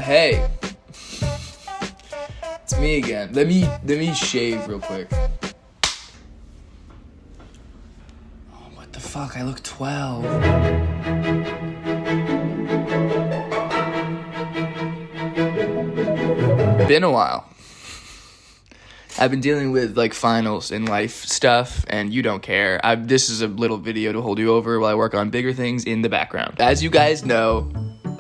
Hey. It's me again. Let me shave real quick. Oh, what the fuck? I look 12. Been a while. I've been dealing with like finals and life stuff, and you don't care. This is a little video to hold you over while I work on bigger things in the background. As you guys know,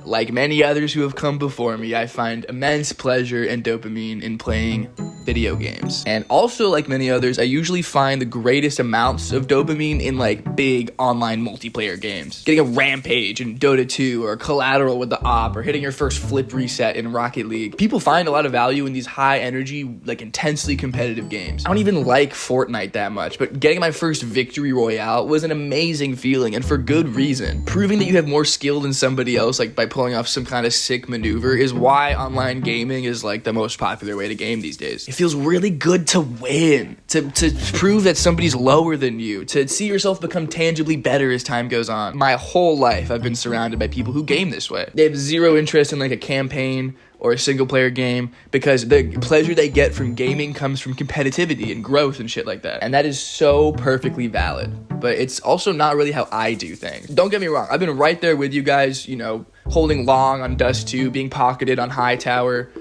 like many others who have come before me, I find immense pleasure and dopamine in playing video games. And also, like many others, I usually find the greatest amounts of dopamine in like big online multiplayer games. Getting a rampage in Dota 2 or collateral with the op or hitting your first flip reset in Rocket League. People find a lot of value in these high energy, like intensely competitive games. I don't even like Fortnite that much, but getting my first victory royale was an amazing feeling, and for good reason. Proving that you have more skill than somebody else, like by pulling off some kind of sick maneuver, is why online gaming is like the most popular way to game these days. It feels really good to win, to prove that somebody's lower than you, to see yourself become tangibly better as time goes on. My whole life I've been surrounded by people who game this way. They have zero interest in like a campaign or a single player game because the pleasure they get from gaming comes from competitivity and growth and shit like that. And that is so perfectly valid, but it's also not really how I do things. Don't get me wrong, I've been right there with you guys, you know, holding long on Dust 2, being pocketed on Hightower.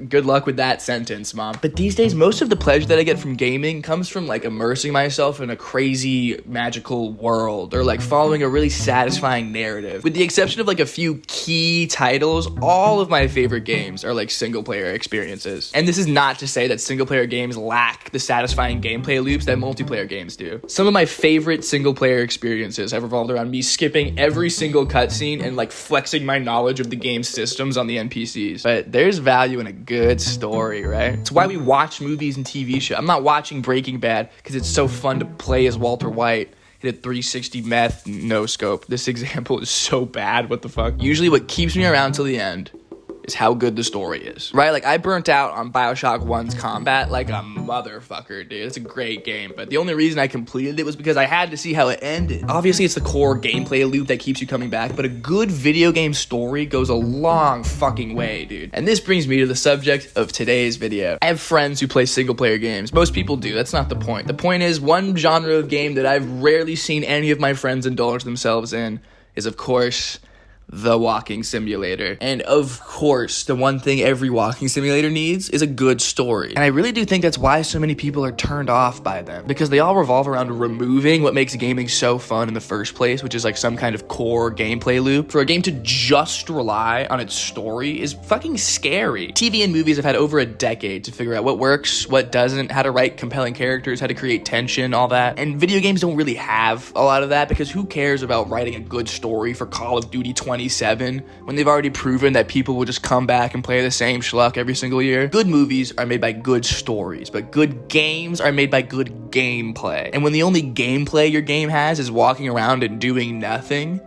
Good luck with that sentence, Mom. But these days, most of the pleasure that I get from gaming comes from like immersing myself in a crazy magical world or like following a really satisfying narrative. With the exception of like a few key titles, all of my favorite games are like single player experiences. And this is not to say that single player games lack the satisfying gameplay loops that multiplayer games do. Some of my favorite single player experiences have revolved around me skipping every single cutscene and like flexing my knowledge of the game's systems on the NPCs. But there's value in a good story, right? It's why we watch movies and TV shows. I'm not watching Breaking Bad because it's so fun to play as Walter White. Hit a 360 meth no scope. This example is so bad. What the fuck? Usually what keeps me around till the end is how good the story is, right? Like, I burnt out on Bioshock 1's combat like a motherfucker, dude. It's a great game, but the only reason I completed it was because I had to see how it ended. Obviously, it's the core gameplay loop that keeps you coming back, but a good video game story goes a long fucking way, dude. And this brings me to the subject of today's video. I have friends who play single-player games. Most people do. That's not the point. The point is, one genre of game that I've rarely seen any of my friends indulge themselves in is, of course, the walking simulator. And of course, the one thing every walking simulator needs is a good story. And I really do think that's why so many people are turned off by them, because they all revolve around removing what makes gaming so fun in the first place, which is like some kind of core gameplay loop. For a game to just rely on its story is fucking scary. TV and movies have had over a decade to figure out what works, what doesn't, how to write compelling characters, how to create tension, all that. And video games don't really have a lot of that, because who cares about writing a good story for Call of Duty 27 when they've already proven that people will just come back and play the same schluck every single year? Good movies are made by good stories, but good games are made by good gameplay. And when the only gameplay your game has is walking around and doing nothing,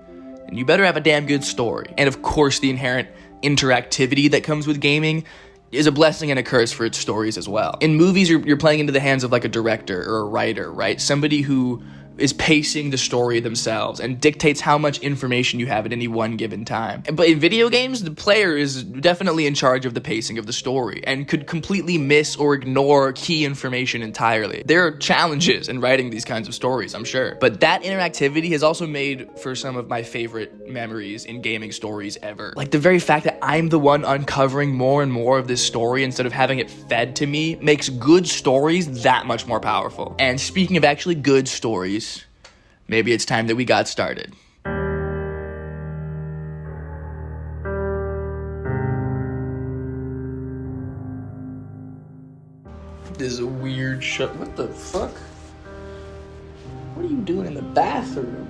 then you better have a damn good story. And of course, the inherent interactivity that comes with gaming is a blessing and a curse for its stories as well. In movies, you're playing into the hands of like a director or a writer, right? Somebody who is pacing the story themselves and dictates how much information you have at any one given time. But in video games, the player is definitely in charge of the pacing of the story and could completely miss or ignore key information entirely. There are challenges in writing these kinds of stories, I'm sure. But that interactivity has also made for some of my favorite memories in gaming stories ever. Like the very fact that I'm the one uncovering more and more of this story instead of having it fed to me makes good stories that much more powerful. And speaking of actually good stories, maybe it's time that we got started. This is a weird shot. What the fuck? What are you doing in the bathroom?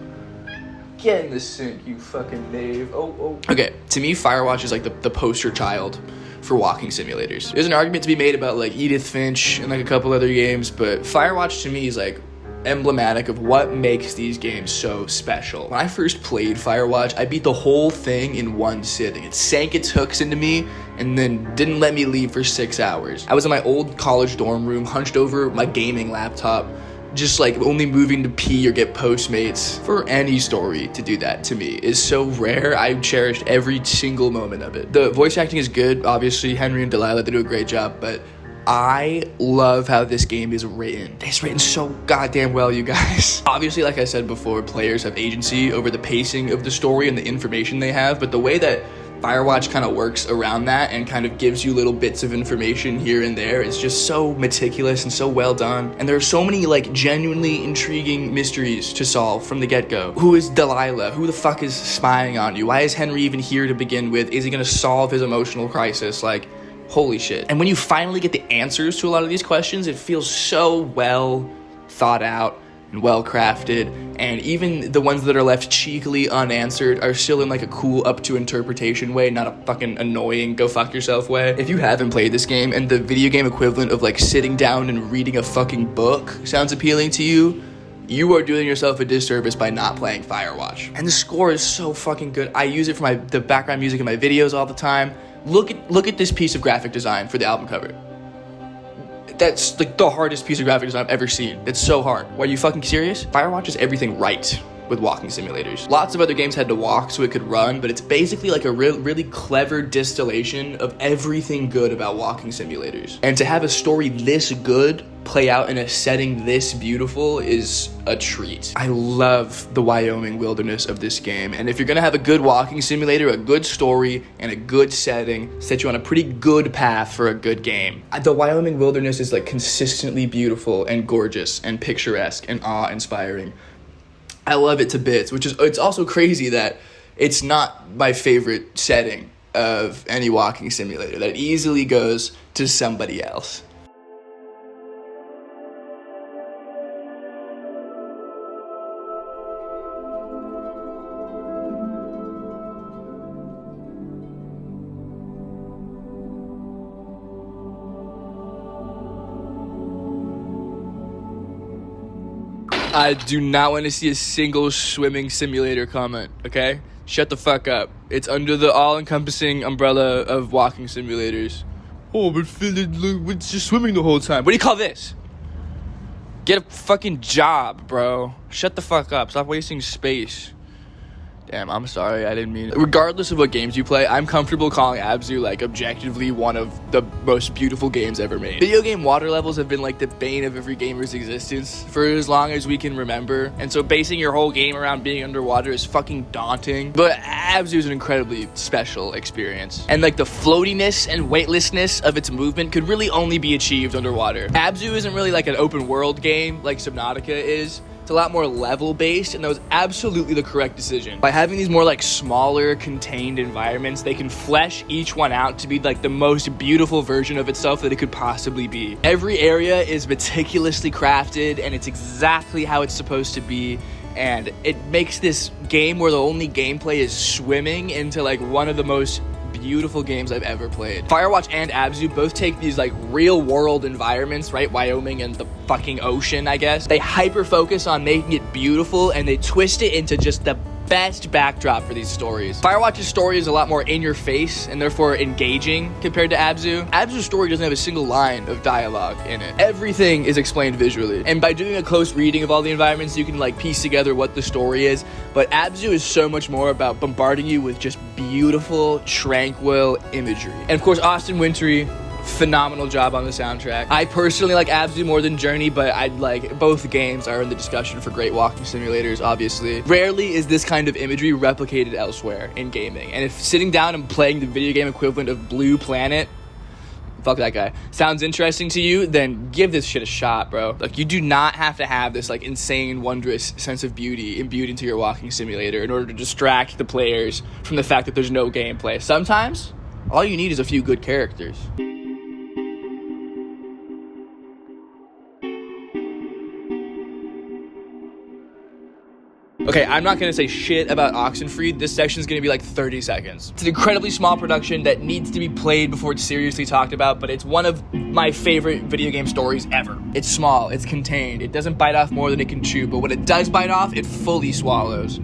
Get in the sink, you fucking knave. Oh. Okay, to me, Firewatch is like the poster child for walking simulators. There's an argument to be made about like Edith Finch and like a couple other games, but Firewatch to me is like emblematic of what makes these games so special. When I first played Firewatch, I beat the whole thing in one sitting. It sank its hooks into me and then didn't let me leave for 6 hours. I was in my old college dorm room, hunched over my gaming laptop, just like only moving to pee or get Postmates. For any story to do that to me is so rare. I cherished every single moment of it. The voice acting is good, obviously. Henry and Delilah, they do a great job, but I love how this game is written. It's written so goddamn well, you guys. Obviously, like I said before, players have agency over the pacing of the story and the information they have, but the way that Firewatch kind of works around that and kind of gives you little bits of information here and there is just so meticulous and so well done. And there are so many like genuinely intriguing mysteries to solve from the get-go. Who is Delilah? Who the fuck is spying on you? Why is Henry even here to begin with? Is he gonna solve his emotional crisis? Like, holy shit. And when you finally get the answers to a lot of these questions, it feels so well thought out and well crafted, and even the ones that are left cheekily unanswered are still in like a cool up to interpretation way, not a fucking annoying go fuck yourself way. If you haven't played this game and the video game equivalent of like sitting down and reading a fucking book sounds appealing to you, you are doing yourself a disservice by not playing Firewatch. And the score is so fucking good. I use it for the background music in my videos all the time. Look at this piece of graphic design for the album cover. That's like the hardest piece of graphic design I've ever seen. It's so hard. Are you fucking serious? Firewatch is everything right with walking simulators. Lots of other games had to walk so it could run, but it's basically like a really clever distillation of everything good about walking simulators. And to have a story this good play out in a setting this beautiful is a treat. I love the Wyoming wilderness of this game, and if you're gonna have a good walking simulator, a good story, and a good setting, set you on a pretty good path for a good game. The Wyoming wilderness is like consistently beautiful and gorgeous and picturesque and awe-inspiring. I love it to bits, it's also crazy that it's not my favorite setting of any walking simulator. That easily goes to somebody else. I do not want to see a single swimming simulator comment, okay? Shut the fuck up. It's under the all-encompassing umbrella of walking simulators. Oh, but Phil, it's just swimming the whole time. What do you call this? Get a fucking job, bro. Shut the fuck up. Stop wasting space. Damn, I'm sorry, I didn't mean it. Regardless of what games you play, I'm comfortable calling Abzu, like, objectively one of the most beautiful games ever made. Video game water levels have been, like, the bane of every gamer's existence for as long as we can remember. And so basing your whole game around being underwater is fucking daunting. But Abzu is an incredibly special experience. And, like, the floatiness and weightlessness of its movement could really only be achieved underwater. Abzu isn't really, like, an open world game like Subnautica is. It's a lot more level-based, and that was absolutely the correct decision. By having these more like smaller, contained environments, they can flesh each one out to be like the most beautiful version of itself that it could possibly be. Every area is meticulously crafted, and it's exactly how it's supposed to be, and it makes this game where the only gameplay is swimming into like one of the most beautiful games I've ever played. Firewatch and Abzu both take these like real world environments, right? Wyoming and the fucking ocean, I guess. They hyper focus on making it beautiful, and they twist it into just the best backdrop for these stories. Firewatch's story is a lot more in your face and therefore engaging compared to Abzu. Abzu's story doesn't have a single line of dialogue in it. Everything is explained visually. And by doing a close reading of all the environments, you can like piece together what the story is. But Abzu is so much more about bombarding you with just beautiful, tranquil imagery. And of course, Austin Wintory, phenomenal job on the soundtrack. I personally like Abzu more than Journey, but I'd like both games are in the discussion for great walking simulators, obviously. Rarely is this kind of imagery replicated elsewhere in gaming, and if sitting down and playing the video game equivalent of Blue Planet, fuck that guy, sounds interesting to you, then give this shit a shot, bro. Like, you do not have to have this like insane, wondrous sense of beauty imbued into your walking simulator in order to distract the players from the fact that there's no gameplay. Sometimes all you need is a few good characters. Okay, I'm not gonna say shit about Oxenfree. This section's gonna be like 30 seconds. It's an incredibly small production that needs to be played before it's seriously talked about, but it's one of my favorite video game stories ever. It's small, it's contained, it doesn't bite off more than it can chew, but when it does bite off, it fully swallows.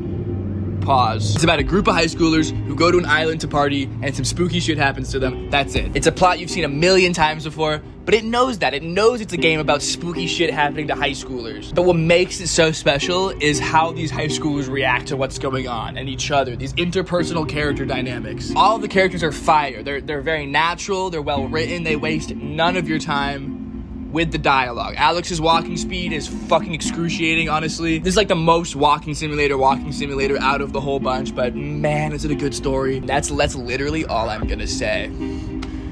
Pause. It's about a group of high schoolers who go to an island to party, and some spooky shit happens to them. That's it. It's a plot you've seen a million times before, But it knows that. It knows it's a game about spooky shit happening to high schoolers. But what makes it so special is how these high schoolers react to what's going on and each other, these interpersonal character dynamics. All of the characters are fire. They're very natural, they're well written, they waste none of your time with the dialogue. Alex's walking speed is fucking excruciating, honestly. This is like the most walking simulator out of the whole bunch, but man, is it a good story. That's literally all I'm gonna say.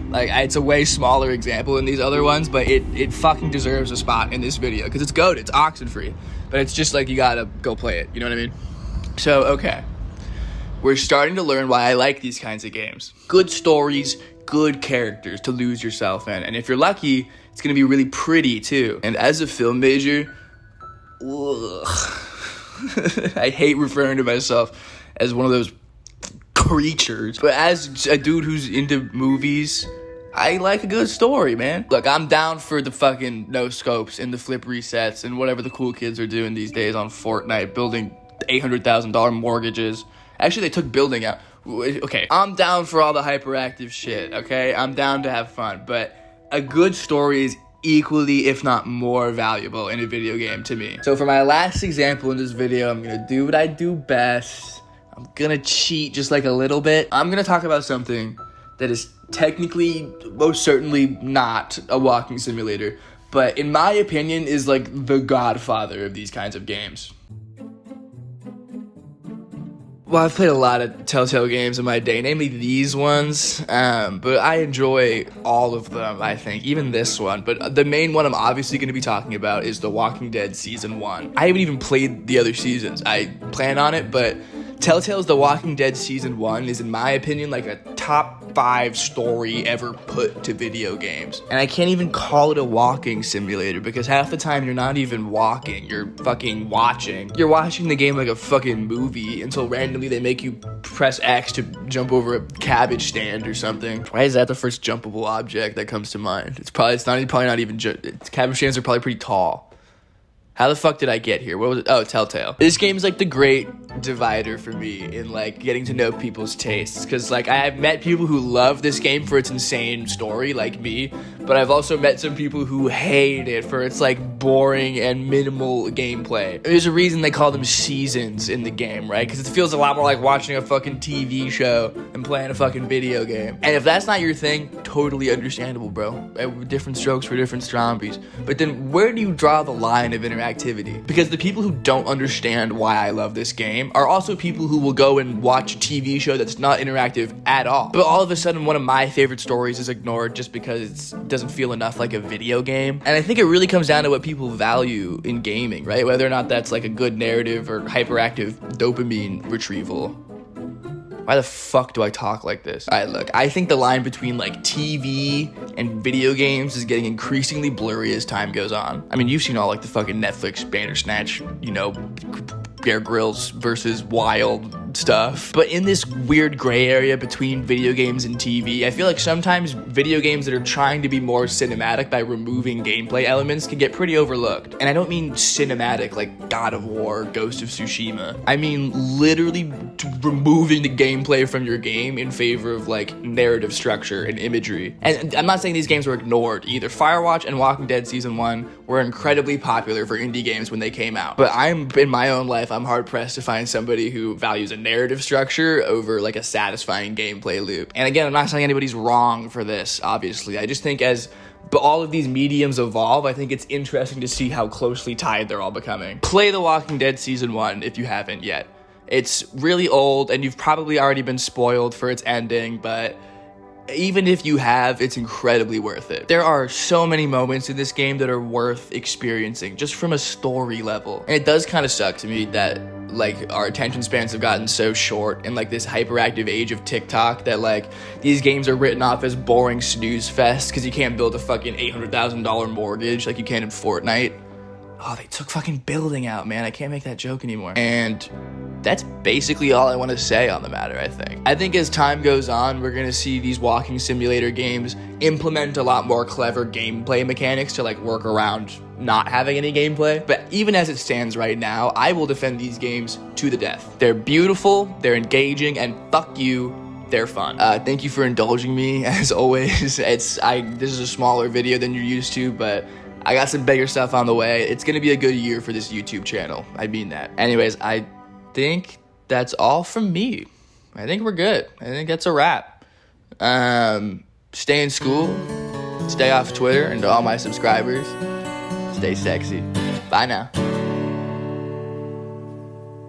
Like, it's a way smaller example than these other ones, but it fucking deserves a spot in this video, because it's goated, it's oxenfree. But it's just like, you gotta go play it, you know what I mean? So, okay. We're starting to learn why I like these kinds of games. Good stories, good characters to lose yourself in. And if you're lucky, it's gonna be really pretty too. And as a film major, I hate referring to myself as one of those creatures. But as a dude who's into movies, I like a good story, man. Look, I'm down for the fucking no scopes and the flip resets and whatever the cool kids are doing these days on Fortnite, building $800,000 mortgages. Actually, they took building out. Okay, I'm down for all the hyperactive shit, okay? I'm down to have fun, but a good story is equally, if not more, valuable in a video game to me. So for my last example in this video, I'm gonna do what I do best. I'm gonna cheat just like a little bit. I'm gonna talk about something that is technically, most certainly not a walking simulator, but in my opinion is like the godfather of these kinds of games. Well, I've played a lot of Telltale games in my day, namely these ones, but I enjoy all of them, I think, even this one. But the main one I'm obviously going to be talking about is The Walking Dead Season 1. I haven't even played the other seasons. I plan on it, but Telltale's The Walking Dead Season 1 is, in my opinion, like a top 5 story ever put to video games. And I can't even call it a walking simulator, because half the time you're not even walking, you're fucking watching. You're watching the game like a fucking movie until randomly they make you press X to jump over a cabbage stand or something. Why is that the first jumpable object that comes to mind? It's probably not even, cabbage stands are probably pretty tall. How the fuck did I get here? What was it? Oh, Telltale. This game is like the great divider for me in like getting to know people's tastes, because like I've met people who love this game for its insane story, like me, but I've also met some people who hate it for its like boring and minimal gameplay. There's a reason they call them seasons in the game, right? Because it feels a lot more like watching a fucking TV show than playing a fucking video game. And if that's not your thing, totally understandable, bro. Different strokes for different zombies. But then where do you draw the line of interactivity? Because the people who don't understand why I love this game are also people who will go and watch a TV show that's not interactive at all. But all of a sudden, one of my favorite stories is ignored just because it doesn't feel enough like a video game. And I think it really comes down to what people value in gaming, right? Whether or not that's like a good narrative or hyperactive dopamine retrieval. Why the fuck do I talk like this? Alright, look, I think the line between like TV and video games is getting increasingly blurry as time goes on. I mean, you've seen all like the fucking Netflix Bandersnatch, you know, Bear Grylls versus Wild stuff. But in this weird gray area between video games and TV, I feel like sometimes video games that are trying to be more cinematic by removing gameplay elements can get pretty overlooked. And I don't mean cinematic like God of War, Ghost of Tsushima. I mean literally removing the gameplay from your game in favor of like narrative structure and imagery. And I'm not saying these games were ignored either. Firewatch and Walking Dead Season 1 were incredibly popular for indie games when they came out. But in my own life, I'm hard pressed to find somebody who values a narrative structure over like a satisfying gameplay loop. And again, I'm not saying anybody's wrong for this, obviously. I just think but all of these mediums evolve, I think it's interesting to see how closely tied they're all becoming. Play The Walking Dead Season 1 if you haven't yet. It's really old and you've probably already been spoiled for its ending, but even if you have, it's incredibly worth it. There are so many moments in this game that are worth experiencing just from a story level. And it does kind of suck to me that like our attention spans have gotten so short in like this hyperactive age of TikTok that like these games are written off as boring snooze fest because you can't build a fucking $800,000 mortgage like you can in Fortnite. Oh, they took fucking building out, man. I can't make that joke anymore. And that's basically all I want to say on the matter, I think. I think as time goes on, we're going to see these walking simulator games implement a lot more clever gameplay mechanics to like work around not having any gameplay. But even as it stands right now, I will defend these games to the death. They're beautiful, they're engaging, and fuck you, they're fun. Thank you for indulging me, as always. This is a smaller video than you're used to, but I got some bigger stuff on the way. It's gonna be a good year for this YouTube channel. I mean that. Anyways, I think that's all from me. I think we're good. I think that's a wrap. Stay in school, stay off Twitter, and to all my subscribers, stay sexy. Bye now.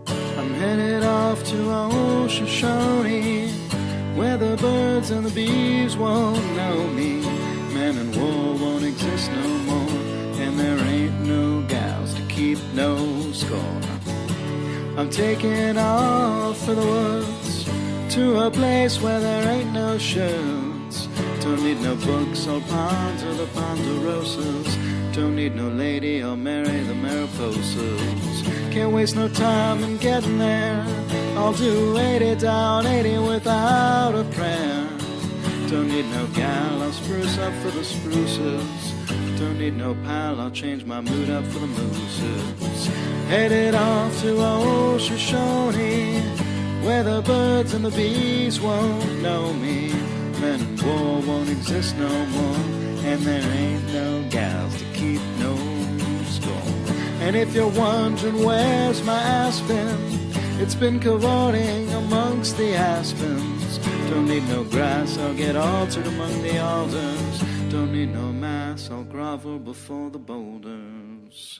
I'm headed off to Oxenfree, where the birds and the bees won't know me. Man and war won't exist no more, and there ain't no gals to keep no score. I'm taking off for the woods, to a place where there ain't no shoots. Don't need no books or ponds or the ponderosas. Don't need no lady or marry the Mariposas. Can't waste no time in getting there. I'll do 80 down, 80 without a prayer. Don't need no gal, I'll spruce up for the spruces. Don't need no pal, I'll change my mood up for the mooses. Headed off to Oxenfree, where the birds and the bees won't know me. Men and war won't exist no more, and there ain't no gals to keep no score. And if you're wondering where's my aspen, it's been cavorting amongst the aspens. Don't need no grass, I'll get altered among the alders. Don't need no mass, I'll grovel before the boulders.